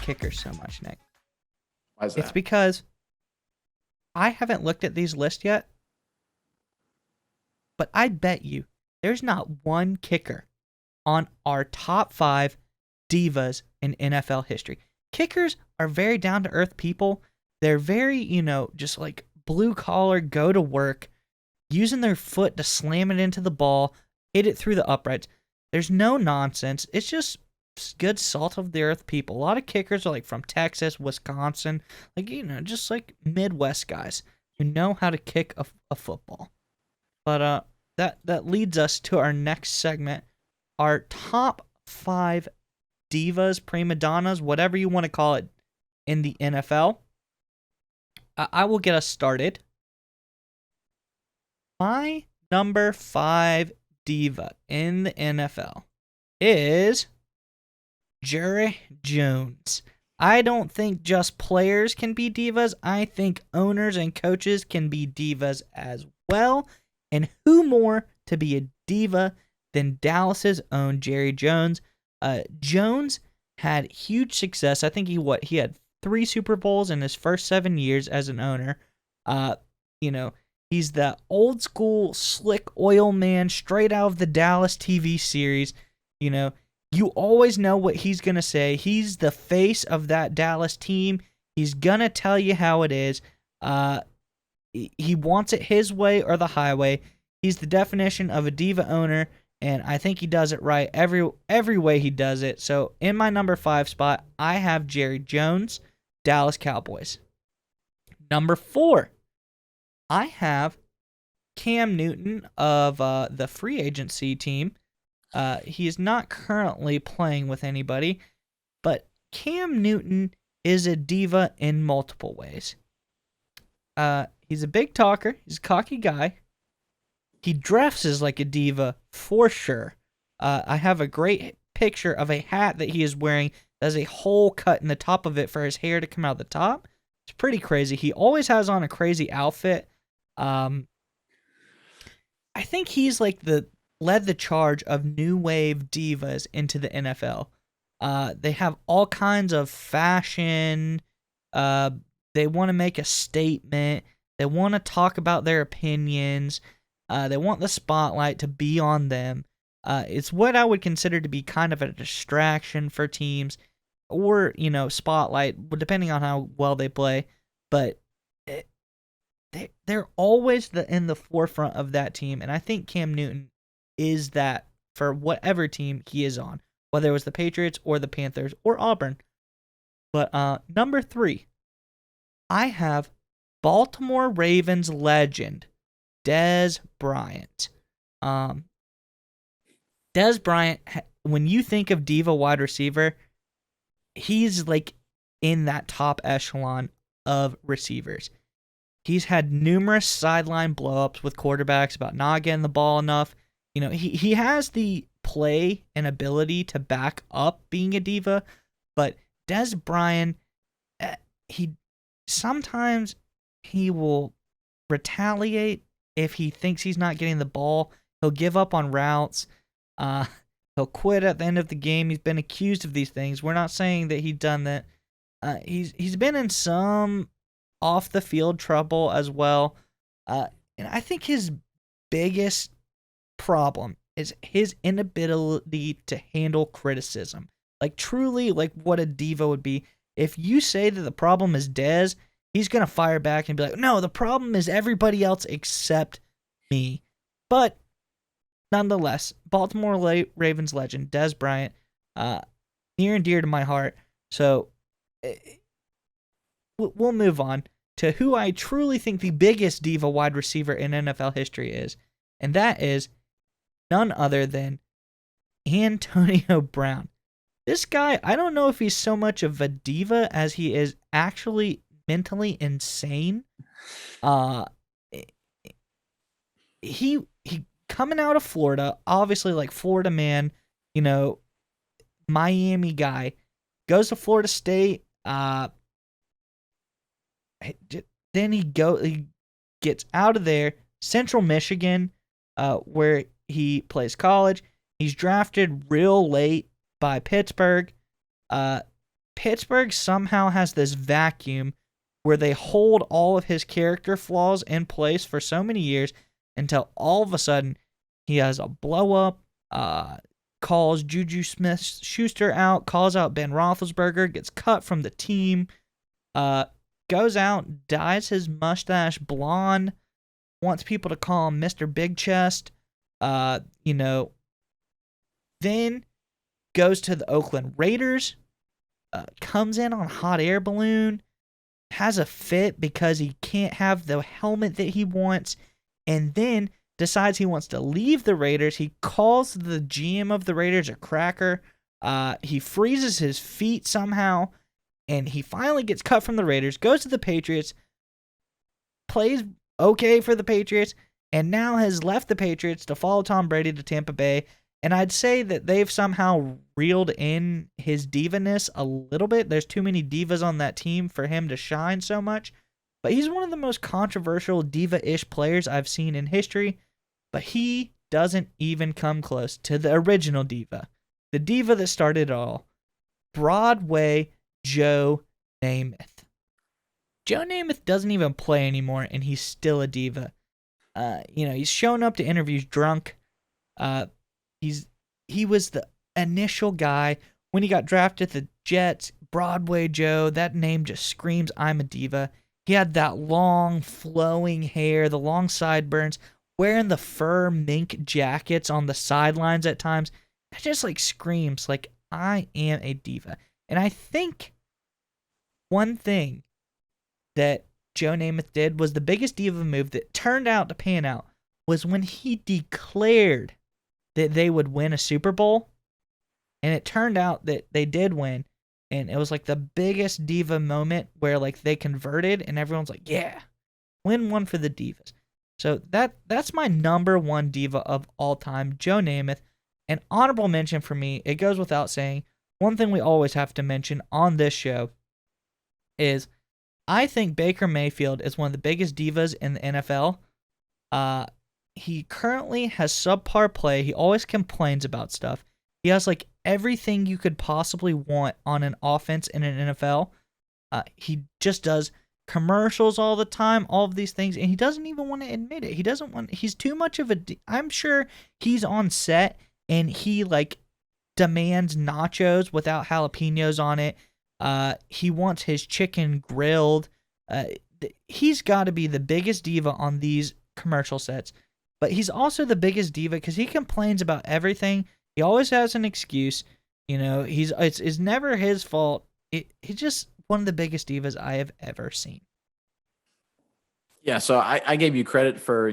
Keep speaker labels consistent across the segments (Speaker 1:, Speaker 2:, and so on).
Speaker 1: kickers so much, Nick?
Speaker 2: Why is
Speaker 1: It's
Speaker 2: that?
Speaker 1: because I haven't looked at these lists yet, but I bet you there's not one kicker on our top 5 divas in NFL history. Kickers are very down to earth people. They're very, just like blue collar, go to work, using their foot to slam it into the ball, hit it through the uprights. There's no nonsense. It's just good salt of the earth people. A lot of kickers are like from Texas, Wisconsin, like, just like Midwest guys who know how to kick a football. But that leads us to our next segment, our top 5 divas, prima donnas, whatever you want to call it, in the NFL. I will get us started. My number 5 diva in the NFL is Jerry Jones. I don't think just players can be divas. I think owners and coaches can be divas as well. And who more to be a diva than Dallas's own Jerry Jones? Jones had huge success. I think he had 3 Super Bowls in his first 7 years as an owner. He's the old school slick oil man straight out of the Dallas TV series. You always know what he's going to say. He's the face of that Dallas team. He's going to tell you how it is. He wants it his way or the highway. He's the definition of a diva owner, and I think he does it right every way he does it. So in my number 5 spot, I have Jerry Jones, Dallas Cowboys. Number 4, I have Cam Newton of the free agency team. He is not currently playing with anybody, but Cam Newton is a diva in multiple ways. He's a big talker. He's a cocky guy. He dresses like a diva for sure. I have a great picture of a hat that he is wearing that has a hole cut in the top of it for his hair to come out the top. It's pretty crazy. He always has on a crazy outfit. I think he's like led the charge of new wave divas into the NFL. They have all kinds of fashion. They want to make a statement. They want to talk about their opinions. They want the spotlight to be on them. It's what I would consider to be kind of a distraction for teams, or spotlight, depending on how well they play. But they're always in the forefront of that team, and I think Cam Newton is that for whatever team he is on, whether it was the Patriots or the Panthers or Auburn. But number 3, I have Baltimore Ravens legend Dez Bryant. Dez Bryant, when you think of diva wide receiver, he's like in that top echelon of receivers. He's had numerous sideline blowups with quarterbacks about not getting the ball enough. He has the play and ability to back up being a diva, but Dez Bryant, sometimes he will retaliate if he thinks he's not getting the ball. He'll give up on routes. He'll quit at the end of the game. He's been accused of these things. We're not saying that he's done that. He's been in some off the field trouble as well. And I think his biggest problem is his inability to handle criticism. Like truly, like what a diva would be. If you say that the problem is Dez, he's going to fire back and be like, no, the problem is everybody else except me. But nonetheless, Baltimore Ravens legend, Dez Bryant, near and dear to my heart. So we'll move on to who I truly think the biggest diva wide receiver in NFL history is. And that is none other than Antonio Brown. This guy, I don't know if he's so much of a diva as he is actually mentally insane. He coming out of Florida, obviously like Florida man, Miami guy, goes to Florida State. Then he gets out of there, Central Michigan, where he plays college. He's drafted real late by Pittsburgh. Pittsburgh somehow has this vacuum where they hold all of his character flaws in place for so many years until all of a sudden he has a blow up, calls Juju Smith-Schuster out, calls out Ben Roethlisberger, gets cut from the team, goes out, dyes his mustache blonde, wants people to call him Mr. Big Chest, then goes to the Oakland Raiders, comes in on a hot air balloon, has a fit because he can't have the helmet that he wants, and then decides he wants to leave the Raiders. He calls the GM of the Raiders a cracker. He freezes his feet somehow, and he finally gets cut from the Raiders, goes to the Patriots, plays okay for the Patriots, and now has left the Patriots to follow Tom Brady to Tampa Bay. And I'd say that they've somehow reeled in his diva-ness a little bit. There's too many divas on that team for him to shine so much. But he's one of the most controversial diva-ish players I've seen in history. But he doesn't even come close to the original diva. The diva that started it all. Broadway Joe Namath. Joe Namath doesn't even play anymore, and he's still a diva. He's shown up to interviews drunk. He was the initial guy when he got drafted to the Jets. Broadway Joe, that name just screams I'm a diva. He had that long flowing hair, the long sideburns, wearing the fur mink jackets on the sidelines at times. It just screams I am a diva. And I think one thing that Joe Namath did was the biggest diva move that turned out to pan out was when he declared that they would win a Super Bowl, and it turned out that they did win, and it was the biggest diva moment where they converted, and everyone's yeah, win one for the divas. So that's my number one diva of all time, Joe Namath. An honorable mention for me, it goes without saying, one thing we always have to mention on this show is I think Baker Mayfield is one of the biggest divas in the NFL. He currently has subpar play. He always complains about stuff. He has everything you could possibly want on an offense in an NFL. He just does commercials all the time, all of these things, and he doesn't even want to admit it. He's too much of I'm sure he's on set and he demands nachos without jalapenos on it. He wants his chicken grilled. He's got to be the biggest diva on these commercial sets. But he's also the biggest diva because he complains about everything. He always has an excuse. It's never his fault. He's just one of the biggest divas I have ever seen.
Speaker 2: Yeah, so I gave you credit for,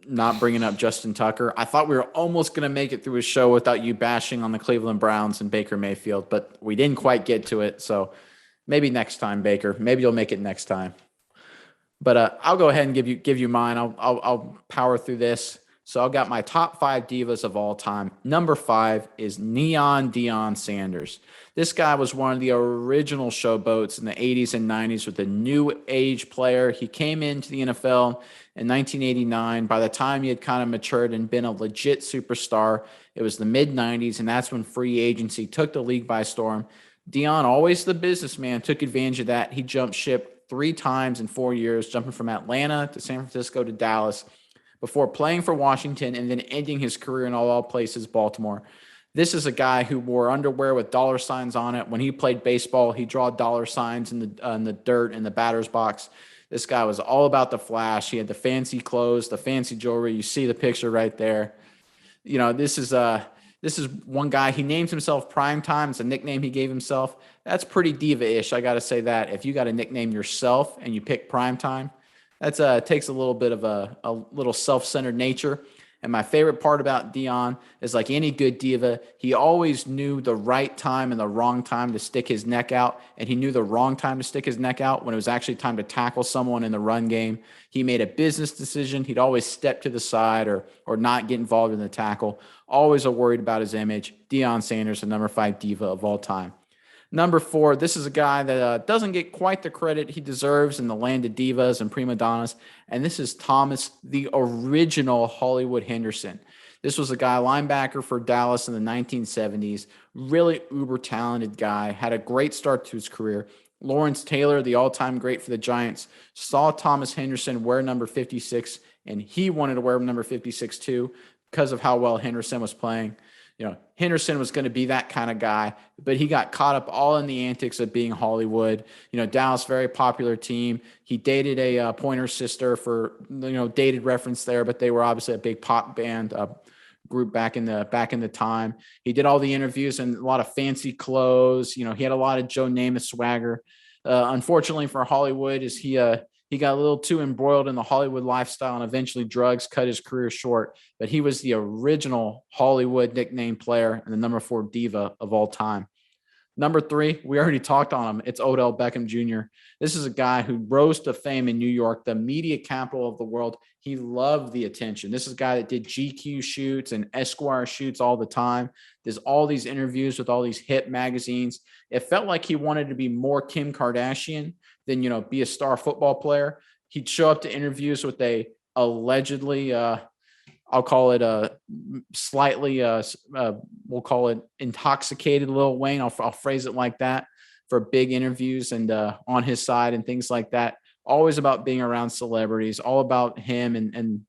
Speaker 2: not bringing up Justin Tucker. I thought we were almost going to make it through a show without you bashing on the Cleveland Browns and Baker Mayfield, but we didn't quite get to it. So maybe next time, Baker. Maybe you'll make it next time. But I'll go ahead and give you mine. I'll power through this. So I've got my top 5 divas of all time. Number 5 is Neon Deion Sanders. This guy was one of the original showboats in the 80s and 90s with a new age player. He came into the NFL in 1989. By the time he had kind of matured and been a legit superstar, it was the mid-90s, and that's when free agency took the league by storm. Dion, always the businessman, took advantage of that. He jumped ship 3 times in 4 years, jumping from Atlanta to San Francisco to Dallas before playing for Washington and then ending his career in all places, Baltimore. This is a guy who wore underwear with dollar signs on it. When he played baseball, he drew dollar signs in the dirt in the batter's box. This guy was all about the flash. He had the fancy clothes, the fancy jewelry. You see the picture right there. This is one guy. He names himself Primetime. It's a nickname he gave himself. That's pretty diva-ish. I got to say that. If you got to nickname yourself and you pick Primetime, that takes a little bit of a little self-centered nature. And my favorite part about Dion is, like any good diva, he always knew the right time and the wrong time to stick his neck out. And he knew the wrong time to stick his neck out when it was actually time to tackle someone in the run game. He made a business decision. He'd always step to the side or not get involved in the tackle. Always worried about his image. Deion Sanders, the number 5 diva of all time. Number 4, this is a guy that doesn't get quite the credit he deserves in the land of divas and prima donnas, and this is Thomas, the original Hollywood Henderson. This was a guy, linebacker for Dallas in the 1970s, really uber talented guy, had a great start to his career. Lawrence Taylor, the all-time great for the Giants, saw Thomas Henderson wear number 56, and he wanted to wear number 56 too because of how well Henderson was playing. Henderson was going to be that kind of guy, but he got caught up all in the antics of being Hollywood. Dallas, very popular team. He dated a Pointer sister for, dated reference there, but they were obviously a big pop band group back in the time. He did all the interviews in a lot of fancy clothes. He had a lot of Joe Namath swagger. Unfortunately for Hollywood, he got a little too embroiled in the Hollywood lifestyle, and eventually drugs cut his career short. But he was the original Hollywood nickname player and the number 4 diva of all time. Number 3, we already talked on him. It's Odell Beckham Jr. This is a guy who rose to fame in New York, the media capital of the world. He loved the attention. This is a guy that did GQ shoots and Esquire shoots all the time. There's all these interviews with all these hip magazines. It felt like he wanted to be more Kim Kardashian than, be a star football player. He'd show up to interviews with a allegedly, I'll call it a slightly, we'll call it intoxicated Lil Wayne. I'll phrase it like that, for big interviews and on his side and things like that. Always about being around celebrities, all about him and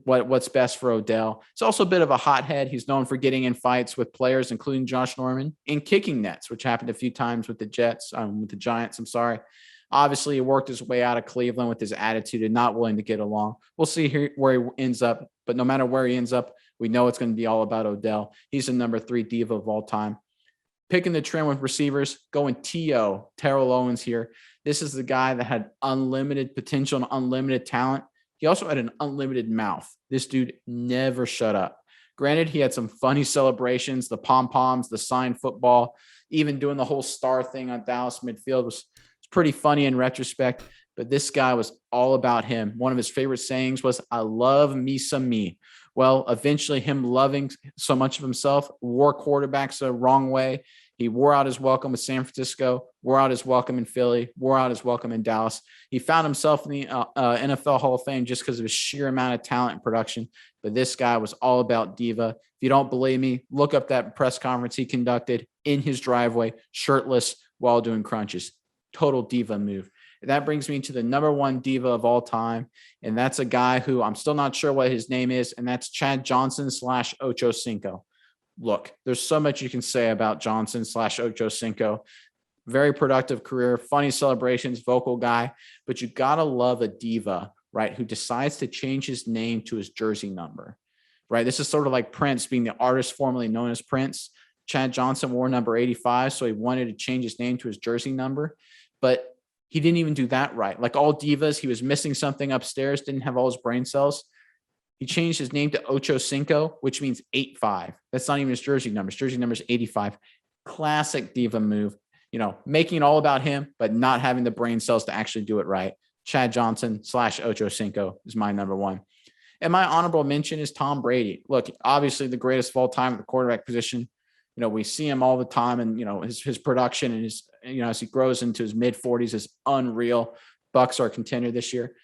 Speaker 2: what's best for Odell. He's also a bit of a hothead. He's known for getting in fights with players, including Josh Norman, and kicking nets, which happened a few times with the Giants. I'm sorry. Obviously, he worked his way out of Cleveland with his attitude and not willing to get along. We'll see where he ends up, but no matter where he ends up, we know it's going to be all about Odell. He's the number 3 diva of all time. Picking the trend with receivers, going T.O., Terrell Owens here. This is the guy that had unlimited potential and unlimited talent. He also had an unlimited mouth. This dude never shut up. Granted, he had some funny celebrations, the pom-poms, the signed football, even doing the whole star thing on Dallas midfield was pretty funny in retrospect, but this guy was all about him. One of his favorite sayings was, "I love me some me." Well, eventually him loving so much of himself wore quarterbacks the wrong way. He wore out his welcome with San Francisco, wore out his welcome in Philly, wore out his welcome in Dallas. He found himself in the NFL Hall of Fame just because of his sheer amount of talent and production. But this guy was all about diva. If you don't believe me, look up that press conference he conducted in his driveway, shirtless while doing crunches. Total diva move. And that brings me to the number 1 diva of all time. And that's a guy who I'm still not sure what his name is. And that's Chad Johnson / Ocho Cinco. Look, there's so much you can say about Johnson / Ocho Cinco. Very productive career, funny celebrations, vocal guy. But you got to love a diva, right, who decides to change his name to his jersey number, right? This is sort of like Prince being the artist formerly known as Prince. Chad Johnson wore number 85, so he wanted to change his name to his jersey number. But he didn't even do that right. Like all divas, he was missing something upstairs, didn't have all his brain cells. He changed his name to Ocho Cinco, which means 85. That's not even his jersey number. His jersey number is 85. Classic diva move, making it all about him, but not having the brain cells to actually do it right. Chad Johnson / Ocho Cinco is my number 1. And my honorable mention is Tom Brady. Look, obviously the greatest of all time at the quarterback position. We see him all the time, and his production and his as he grows into his mid 40s is unreal. Bucks are a contender this year.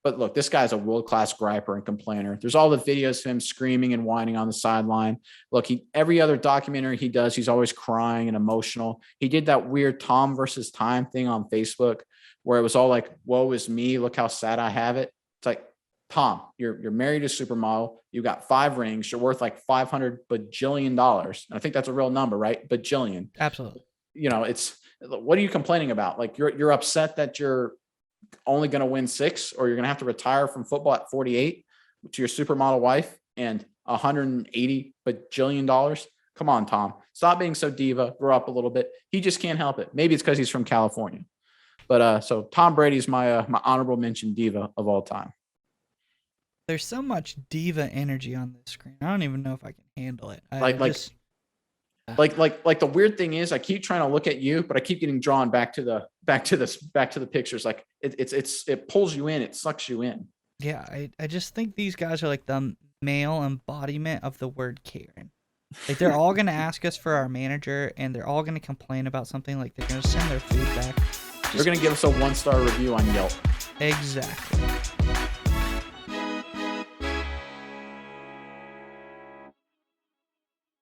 Speaker 2: But look, this guy's a world-class griper and complainer. There's all the videos of him screaming and whining on the sideline. Look, every other documentary he does, he's always crying and emotional. He did that weird Tom versus Time thing on Facebook where it was all like, "Woe is me, look how sad I have it." It's like, Tom, you're married to a supermodel. You got 5 rings. You're worth like $500 bajillion. And I think that's a real number, right? Bajillion.
Speaker 3: Absolutely.
Speaker 2: It's what are you complaining about? Like you're upset that you're only going to win 6, or you're going to have to retire from football at 48 to your supermodel wife and $180 bajillion. Come on, Tom, stop being so diva. Grow up a little bit. He just can't help it. Maybe it's because he's from California. But so Tom Brady's my honorable mention diva of all time.
Speaker 3: There's so much diva energy on this screen. I don't even know if I can handle it.
Speaker 2: Like the weird thing is, I keep trying to look at you, but I keep getting drawn back to the pictures. Like it pulls you in, it sucks you in.
Speaker 3: Yeah, I just think these guys are like the male embodiment of the word Karen. Like they're all gonna ask us for our manager, and they're all gonna complain about something. Like they're gonna send their feedback.
Speaker 2: They're gonna give us a 1-star review on Yelp.
Speaker 3: Exactly.